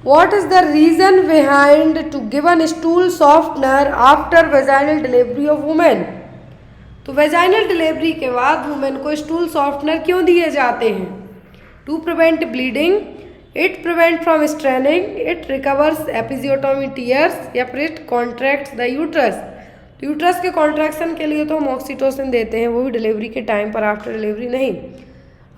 What is the reason behind to given stool softener after vaginal delivery of women? तो वेजाइनल डिलीवरी के बाद वुमेन को स्टूल सॉफ्टनर क्यों दिए जाते हैं? To prevent bleeding, it prevent from straining, it recovers episiotomy tears, या फिर इट कॉन्ट्रैक्ट्स द यूट्रस। तो यूट्रस के कॉन्ट्रैक्शन के लिए तो हम ऑक्सीटोसिन देते हैं, वो भी डिलीवरी के टाइम पर, आफ्टर डिलीवरी नहीं।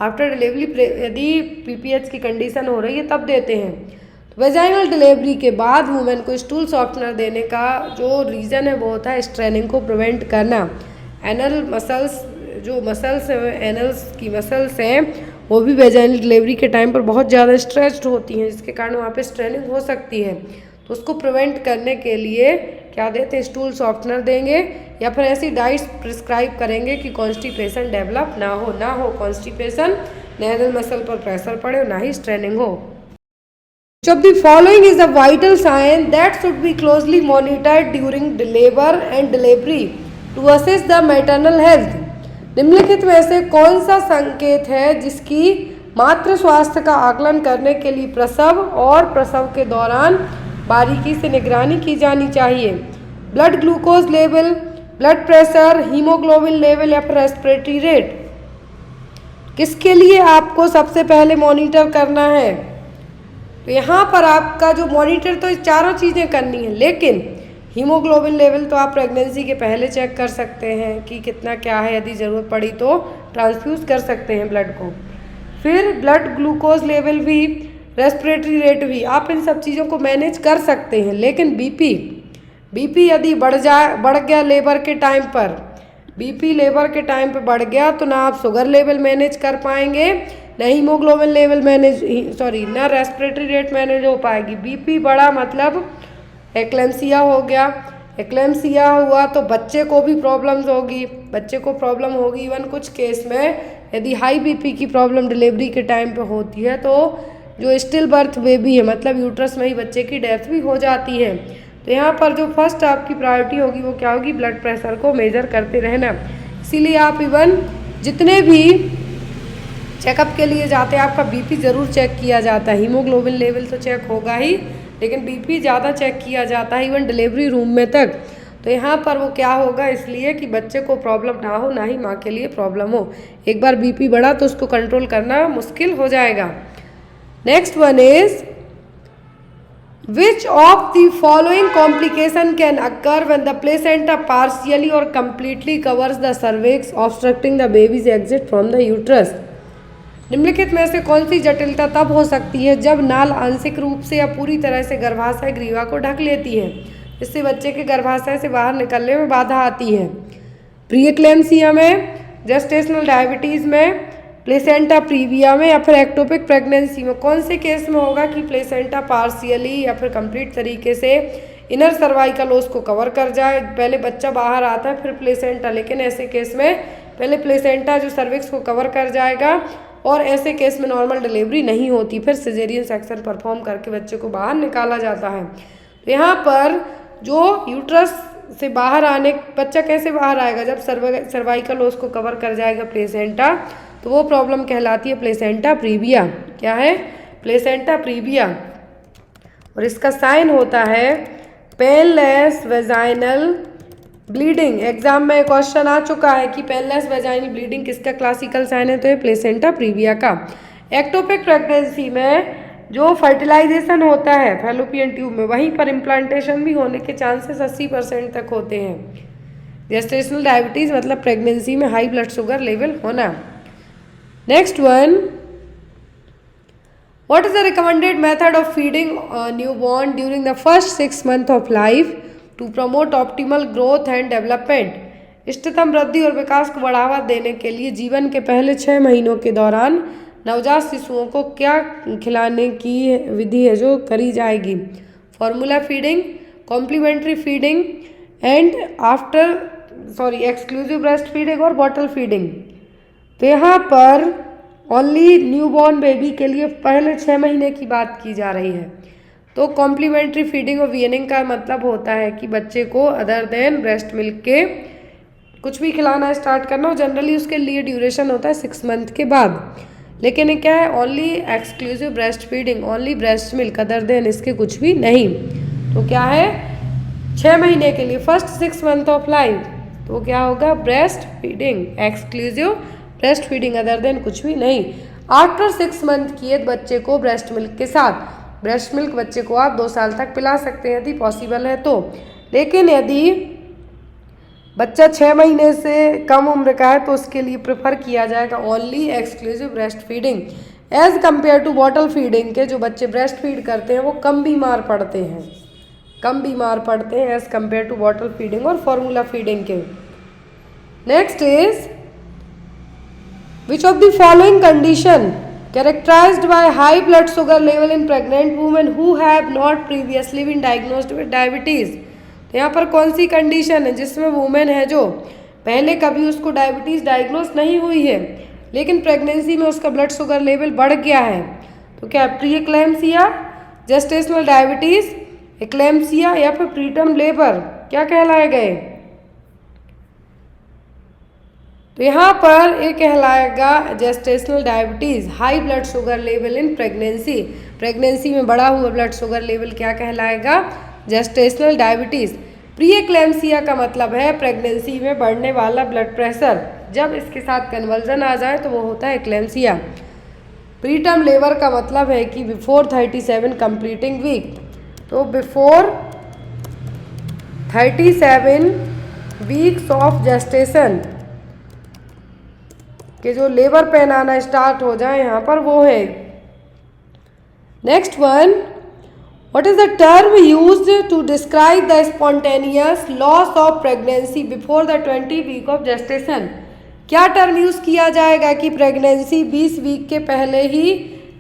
आफ्टर डिलीवरी यदि पीपीएच की कंडीशन हो रही है तब देते हैं। वेजाइनल डिलीवरी के बाद वुमेन को स्टूल सॉफ्टनर देने का जो रीज़न है वो होता है स्ट्रेनिंग को प्रिवेंट करना। एनल मसल्स, जो मसल्स हैं, एनल्स की मसल्स हैं, वो भी वेजाइनल डिलीवरी के टाइम पर बहुत ज़्यादा स्ट्रेच्ड होती हैं, जिसके कारण वहाँ पे स्ट्रेनिंग हो सकती है। तो उसको प्रिवेंट करने के लिए क्या देते हैं? स्टूल सॉफ्टनर देंगे, या फिर ऐसी डाइट्स प्रिस्क्राइब करेंगे कि कॉन्स्टिपेशन डेवलप ना हो कॉन्स्टिपेशन, ना एनल मसल पर प्रेशर पड़े और ना ही स्ट्रेनिंग हो। Which of the following is a vital sign that should be closely monitored during labor and delivery to assess the maternal health? निम्नलिखित में से कौन सा संकेत है जिसकी मातृ स्वास्थ्य का आकलन करने के लिए प्रसव और प्रसव के दौरान बारीकी से निगरानी की जानी चाहिए? Blood glucose level, blood pressure, haemoglobin level, या फिर रेस्पिरेटरी रेट? किसके लिए आपको सबसे पहले मॉनिटर करना है? तो यहाँ पर आपका जो मॉनिटर, तो चारों चीज़ें करनी है, लेकिन हीमोग्लोबिन लेवल तो आप प्रेगनेंसी के पहले चेक कर सकते हैं कि कितना क्या है, यदि ज़रूरत पड़ी तो ट्रांसफ्यूज़ कर सकते हैं ब्लड को। फिर ब्लड ग्लूकोज लेवल भी, रेस्पिरेटरी रेट भी, आप इन सब चीज़ों को मैनेज कर सकते हैं। लेकिन बीपी यदि बढ़ गया लेबर के टाइम पर, बीपी लेबर के टाइम पर बढ़ गया तो ना आप शुगर लेवल मैनेज कर पाएंगे, न हीमोग्लोबिन लेवल ना रेस्पिरेटरी रेट मैनेज हो पाएगी। बीपी बढ़ा मतलब एक्लेम्सिया हो गया, एक्लेम्सिया हुआ तो बच्चे को भी प्रॉब्लम्स होगी, बच्चे को प्रॉब्लम होगी। इवन कुछ केस में यदि हाई बीपी की प्रॉब्लम डिलीवरी के टाइम पे होती है तो जो स्टिल बर्थ बेबी है, मतलब यूट्रस में ही बच्चे की डेथ भी हो जाती है। तो यहाँ पर जो फर्स्ट आपकी प्रायोरिटी होगी वो क्या होगी? ब्लड प्रेशर को मेजर करते रहना। इसीलिए आप इवन जितने भी चेकअप के लिए जाते हैं आपका बीपी ज़रूर चेक किया जाता है। हीमोग्लोबिन लेवल तो चेक होगा ही, लेकिन बीपी ज़्यादा चेक किया जाता है इवन डिलीवरी रूम में तक। तो यहाँ पर वो क्या होगा? इसलिए कि बच्चे को प्रॉब्लम ना हो, ना ही माँ के लिए प्रॉब्लम हो। एक बार बीपी बढ़ा तो उसको कंट्रोल करना मुश्किल हो जाएगा। Next one is which of the following complication can occur when the placenta partially और completely covers the cervix obstructing the baby's exit from the uterus? निम्नलिखित में से कौन सी जटिलता तब हो सकती है जब नाल आंशिक रूप से या पूरी तरह से गर्भाशय ग्रीवा को ढक लेती है, इससे बच्चे के गर्भाशय से बाहर निकलने में बाधा आती है? प्री-एक्लेम्सिया में, जेस्टेशनल डायबिटीज़ में, प्लेसेंटा प्रीविया में, या फिर एक्टोपिक प्रेगनेंसी में? कौन से केस में होगा कि प्लेसेंटा पार्शियली या फिर कंप्लीट तरीके से इनर सर्वाइकल ओस को कवर कर जाए, पहले बच्चा बाहर आता है फिर प्लेसेंटा, लेकिन ऐसे केस में पहले प्लेसेंटा जो सर्विक्स को कवर कर जाएगा, और ऐसे केस में नॉर्मल डिलीवरी नहीं होती, फिर सिजेरियन सेक्शन परफॉर्म करके बच्चे को बाहर निकाला जाता है। तो यहाँ पर जो यूट्रस से बाहर आने, बच्चा कैसे बाहर आएगा? जब सर्वाइकल ओस को कवर कर जाएगा प्लेसेंटा, तो वो प्रॉब्लम कहलाती है प्लेसेंटा प्रीविया। क्या है? Placenta previa. और इसका साइन होता है पेनलेस वेजाइनल ब्लीडिंग। एग्जाम में क्वेश्चन आ चुका है कि पेनलेस वेजाइनल ब्लीडिंग किसका क्लासिकल साइन है? तो ये प्लेसेंटा प्रीविया का। एक्टोपिक प्रेगनेंसी में जो फर्टिलाइजेशन होता है फैलोपियन ट्यूब में, वहीं पर इम्प्लांटेशन भी होने के चांसेस 80% तक होते हैं। जेस्टेशनल डायबिटीज़ मतलब प्रेगनेंसी में हाई ब्लड शुगर लेवल होना। Next one, what is the recommended method of feeding newborn during the first 6 months of life to promote optimal growth and development? इष्टतम वृद्धि और विकास को बढ़ावा देने के लिए जीवन के पहले 6 महीनों के दौरान नवजात शिशुओं को क्या खिलाने की विधि है जो करी जाएगी? Formula feeding, complementary feeding and exclusive breast feeding और बॉटल फीडिंग? तो यहाँ पर ओनली न्यूबॉर्न बेबी के लिए पहले 6 महीने की बात की जा रही है। तो कॉम्प्लीमेंट्री फीडिंग और वीनिंग का मतलब होता है कि बच्चे को अदर देन ब्रेस्ट मिल्क के कुछ भी खिलाना स्टार्ट करना, और जनरली उसके लिए ड्यूरेशन होता है 6 मंथ के बाद। लेकिन ये क्या है, only exclusive breast feeding, only breast milk, other than इसके कुछ भी नहीं। तो क्या है, 6 महीने के लिए, फर्स्ट 6 मंथ ऑफ लाइफ, तो क्या होगा, breast feeding, exclusive breast feeding, other than कुछ भी नहीं। आफ्टर 6 मंथ की बच्चे को ब्रेस्ट मिल्क के साथ, ब्रेस्ट मिल्क बच्चे को आप 2 साल तक पिला सकते हैं यदि पॉसिबल है तो। लेकिन यदि बच्चा 6 महीने से कम उम्र का है तो उसके लिए प्रेफर किया जाएगा only exclusive breast feeding, as compare to bottle feeding के। जो बच्चे ब्रेस्ट फीड करते हैं वो कम बीमार पड़ते हैं as compare to bottle feeding और फॉर्मूला फीडिंग के। Next is, which of the following condition characterized by high blood sugar level in pregnant women who have not previously been diagnosed with diabetes। तो यहाँ पर कौन सी कंडीशन है जिसमें वुमेन है जो पहले कभी उसको डायबिटीज़ डायग्नोस नहीं हुई है, लेकिन प्रेगनेंसी में उसका ब्लड शुगर लेवल बढ़ गया है। तो क्या प्री एक्लैम्सिया, जेस्टेशनल डायबिटीज़, एक्लैम्सिया या फिर प्रीटर्म लेबर, क्या कहलाए गए? तो यहाँ पर ये कहलाएगा gestational diabetes, high blood sugar level in pregnancy. Pregnancy में बढ़ा हुआ ब्लड शुगर लेवल क्या कहलाएगा? Gestational diabetes. प्री एक्लैम्सिया का मतलब है प्रेगनेंसी में बढ़ने वाला ब्लड प्रेशर, जब इसके साथ कन्वर्जन आ जाए तो वो होता है एक्लैम्सिया। प्रीटर्म लेबर का मतलब है कि बिफोर 37 कंप्लीटिंग वीक, तो बिफोर 37 वीक्स ऑफ जेस्टेशन कि जो लेबर पेन आना स्टार्ट हो जाए यहाँ पर, वो है। Next one, what is the term used to describe the spontaneous loss of pregnancy before the 20 week of gestation? क्या टर्म यूज़ किया जाएगा कि प्रेगनेंसी 20 वीक के पहले ही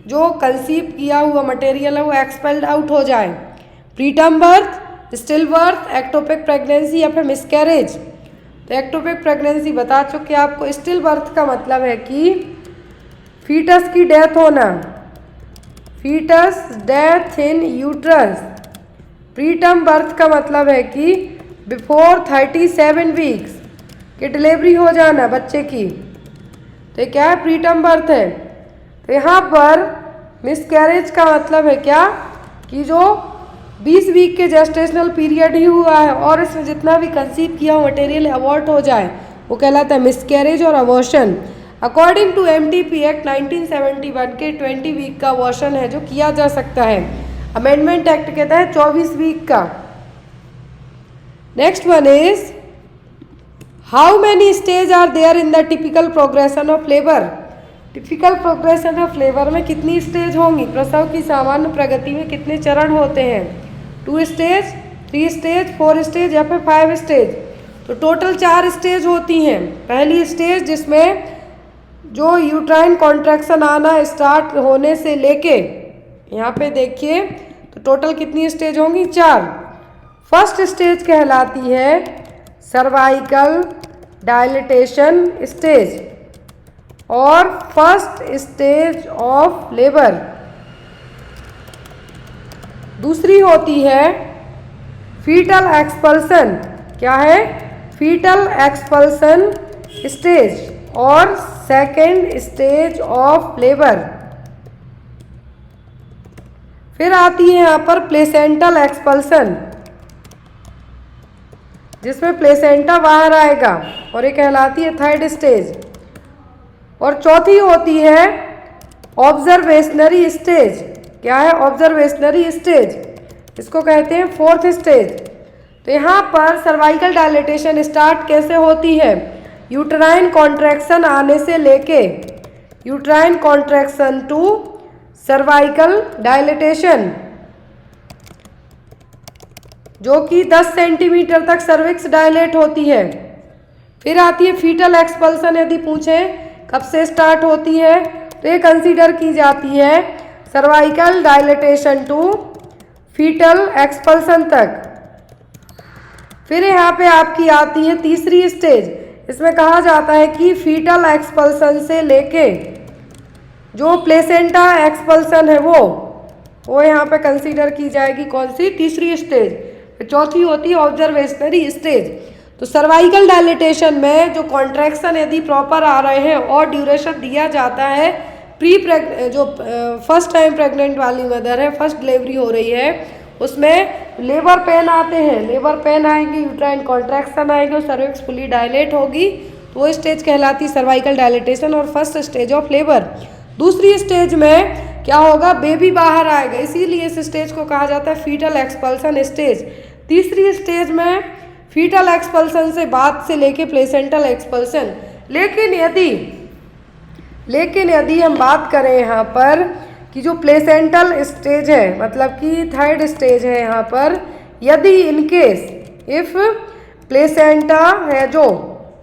जो कंसीव किया हुआ मटेरियल है वो एक्सपेल्ड आउट हो जाए? Preterm birth, still birth, ectopic pregnancy या फिर मिसकैरेज? तो एक्टोपिक प्रेगनेंसी बता चुके आपको। स्टिल बर्थ का मतलब है कि फीटस की डेथ होना, fetus death in uterus. Preterm birth का मतलब है कि बिफोर 37 वीक्स की डिलीवरी हो जाना बच्चे की, तो ये क्या है? प्रीटर्म बर्थ है। तो यहाँ पर मिसकैरेज का मतलब है क्या कि जो 20 वीक के जेस्टेशनल पीरियड ही हुआ है और इसमें जितना भी कंसीव किया हुआ मटेरियल अबॉर्ट हो जाए वो कहलाता है मिसकैरेज और abortion. According to MTP act 1971 के 20 वीक का अबॉर्शन है जो किया जा सकता है। अमेंडमेंट एक्ट कहता है 24 वीक का। Next one is, how many stage are there in the typical progression of labour? Typical progression of labour में कितनी स्टेज होंगी? प्रसव की सामान्य प्रगति में कितने चरण होते हैं? 2 स्टेज, 3 स्टेज, 4 स्टेज या फिर 5 स्टेज? तो टोटल 4 स्टेज होती हैं। पहली स्टेज जिसमें जो यूट्राइन कॉन्ट्रैक्शन आना स्टार्ट होने से लेके, यहाँ पे देखिए तो टोटल कितनी स्टेज होंगी? 4। फर्स्ट स्टेज कहलाती है सर्वाइकल डायलिटेशन स्टेज और फर्स्ट स्टेज ऑफ लेबर। दूसरी होती है फीटल एक्सपल्सन। क्या है? फीटल एक्सपल्सन स्टेज और सेकेंड स्टेज ऑफ लेबर। फिर आती है यहाँ पर प्लेसेंटल एक्सपल्सन, जिसमें प्लेसेंटा बाहर आएगा और ये कहलाती है थर्ड स्टेज। और चौथी होती है ऑब्जर्वेशनरी स्टेज। क्या है? ऑब्जर्वेशनरी स्टेज, इसको कहते हैं फोर्थ स्टेज। तो यहाँ पर सर्वाइकल डायलिटेशन स्टार्ट कैसे होती है? यूट्राइन कॉन्ट्रैक्शन आने से लेके, uterine contraction to cervical dilatation, जो कि 10 सेंटीमीटर तक सर्विक्स डायलेट होती है। फिर आती है फीटल एक्सपल्सन। यदि पूछें कब से स्टार्ट होती है तो ये कंसीडर की जाती है cervical dilatation to fetal expulsion तक। फिर यहाँ पे आपकी आती है तीसरी स्टेज। इसमें कहा जाता है कि फीटल एक्सपल्सन से लेके जो प्लेसेंटा एक्सपल्सन है वो यहाँ पे कंसीडर की जाएगी। कौन सी? तीसरी स्टेज। चौथी होती है ऑब्जर्वेशनरी स्टेज। तो सर्वाइकल डायलिटेशन में जो कॉन्ट्रैक्शन यदि प्रॉपर आ रहे हैं और ड्यूरेशन दिया जाता है, जो फर्स्ट टाइम प्रेग्नेंट वाली मदर है, फर्स्ट डिलीवरी हो रही है, उसमें लेबर पेन आते हैं, लेबर पेन आएंगे, यूट्राइन कॉन्ट्रैक्शन आएंगे और सर्विक्स फुली डायलेट होगी, तो वो स्टेज कहलाती सर्वाइकल डायलिटेशन और फर्स्ट स्टेज ऑफ लेबर। दूसरी स्टेज में क्या होगा, बेबी बाहर आएगा, इसीलिए इस स्टेज को कहा जाता है फीटल एक्सपल्सन स्टेज। तीसरी स्टेज में फीटल एक्सपल्सन से बाद से लेके प्लेसेंटल एक्सपल्सन। लेकिन यदि हम बात करें यहाँ पर कि जो प्लेसेंटल स्टेज है, मतलब कि थर्ड स्टेज है यहाँ पर, यदि इनकेस इफ प्लेसेंटा है जो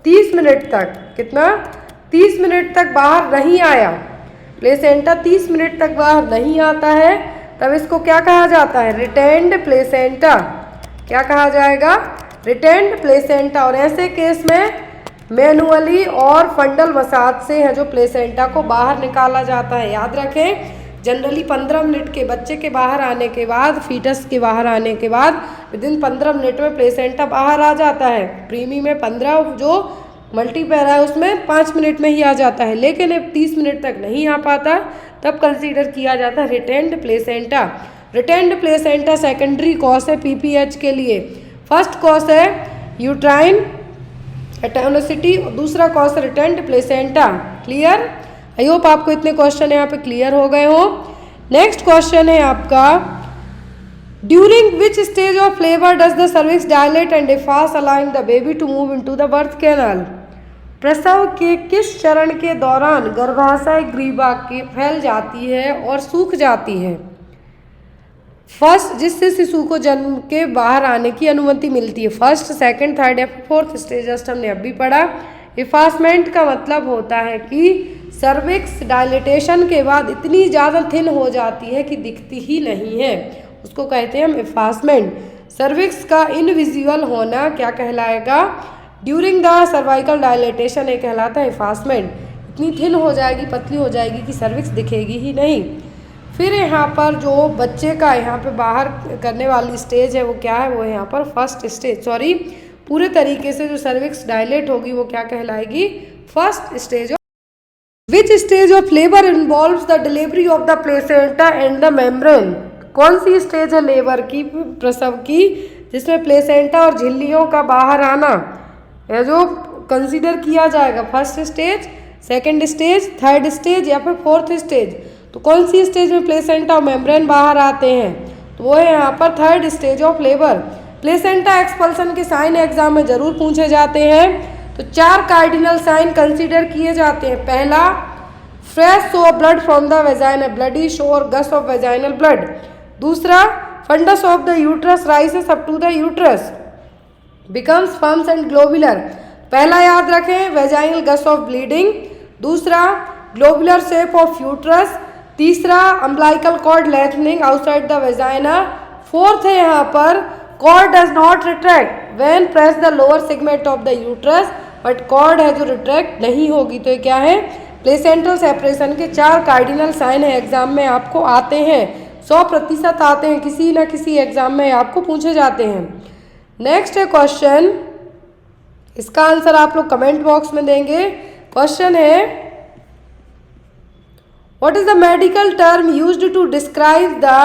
30 मिनट तक, कितना 30 मिनट तक बाहर नहीं आया, प्लेसेंटा 30 मिनट तक बाहर नहीं आता है, तब इसको क्या कहा जाता है, रिटेन्ड प्लेसेंटा। क्या कहा जाएगा, रिटेन्ड प्लेसेंटा। और ऐसे केस में मैनुअली और फंडल मसाज से है जो प्लेसेंटा को बाहर निकाला जाता है। याद रखें, जनरली 15 मिनट के बच्चे के बाहर आने के बाद, फीटस के बाहर आने के बाद विदिन 15 मिनट में प्लेसेंटा बाहर आ जाता है। प्रीमी में 15, जो मल्टीपैरा है उसमें 5 मिनट में ही आ जाता है, लेकिन अब 30 मिनट तक नहीं आ पाता, तब कंसीडर किया जाता है retained placenta. Retained placenta secondary cause है पीपीएच के लिए। फर्स्ट कॉज है यूट्राइन एटोनिसिटी, दूसरा कॉज है retained placenta. Clear? I hope आपको इतने क्वेश्चन यहाँ पे क्लियर हो गए हो। नेक्स्ट क्वेश्चन है आपका, during which stage of labour does the cervix dilate and efface allowing the baby to move into the birth canal. प्रसव के किस चरण के दौरान गर्भाशय ग्रीवा की फैल जाती है और सूख जाती है? फर्स्ट, जिससे शिशु को जन्म के बाहर आने की अनुमति मिलती है। फर्स्ट, सेकंड, थर्ड या फोर्थ स्टेज, जस्ट हमने अभी पढ़ा। इफासमेंट का मतलब होता है कि सर्विक्स डायलिटेशन के बाद इतनी ज़्यादा थिन हो जाती है कि दिखती ही नहीं है, उसको कहते हैं हम इफासमेंट। सर्विक्स का इनविजिबल होना क्या कहलाएगा, ड्यूरिंग द सर्वाइकल डायलिटेशन ये कहलाता है इफासमेंट। इतनी थिन हो जाएगी, पतली हो जाएगी कि सर्विक्स दिखेगी ही नहीं। फिर यहाँ पर जो बच्चे का यहाँ पे बाहर करने वाली स्टेज है वो क्या है, वो यहाँ पर फर्स्ट स्टेज, सॉरी पूरे तरीके से जो सर्विक्स डायलेट होगी वो क्या कहलाएगी, first stage. Which stage of labour involves the delivery of the placenta and the membrane. कौन सी स्टेज है लेबर की, प्रसव की, जिसमें प्लेसेंटा और झिल्लियों का बाहर आना है जो कंसीडर किया जाएगा, first stage, second stage, third stage या फिर फोर्थ स्टेज। तो कौन सी स्टेज में प्लेसेंटा और मेम्ब्रेन बाहर आते हैं, तो वो है यहाँ पर third stage of labour. Placenta expulsion के साइन एग्जाम में जरूर पूछे जाते हैं, तो 4 कार्डिनल साइन कंसीडर किए जाते हैं। पहला, fresh show of blood from the vagina, bloody show और गस ऑफ वेजाइनल ब्लड। दूसरा, fundus of the uterus rises up to the uterus, becomes firms and globular. पहला याद रखें, वेजाइनल गस ऑफ ब्लीडिंग। दूसरा, ग्लोबुलर शेप ऑफ यूट्रस। तीसरा, umbilical cord lengthening outside the vagina. Fourth है यहाँ पर, cord does not retract when press the lower segment of the uterus, but cord है जो रिट्रैक्ट नहीं होगी। तो ये क्या है, प्लेसेंटल सेपरेशन के 4 कार्डिनल साइन है, एग्जाम में आपको आते हैं, 100% आते हैं, किसी न किसी एग्जाम में आपको पूछे जाते हैं। नेक्स्ट है क्वेश्चन, इसका आंसर आप लोग कमेंट बॉक्स में देंगे। क्वेश्चन है, What is the medical term used to describe the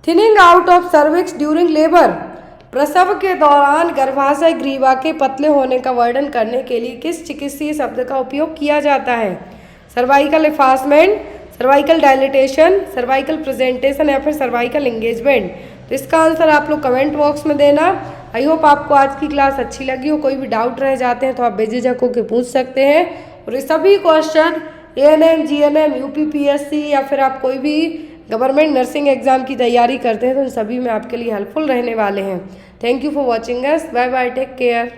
thinning out of cervix during labor? प्रसव के दौरान गर्भाशय ग्रीवा के पतले होने का वर्णन करने के लिए किस चिकित्सीय शब्द का उपयोग किया जाता है? Cervical effacement, cervical dilatation, cervical presentation या फिर सर्वाइकल एंगेजमेंट। तो इसका आंसर आप लोग कमेंट बॉक्स में देना। आई होप आपको आज की क्लास अच्छी लगी हो। कोई भी डाउट रह जाते हैं तो आप बेझिझक होकर पूछ सकते हैं, और ये सभी क्वेश्चन ANM, GNM, UPPSC या फिर आप कोई भी गवर्नमेंट नर्सिंग एग्जाम की तैयारी करते हैं तो उन सभी में आपके लिए हेल्पफुल रहने वाले हैं। Thank you for watching us, bye bye, take care.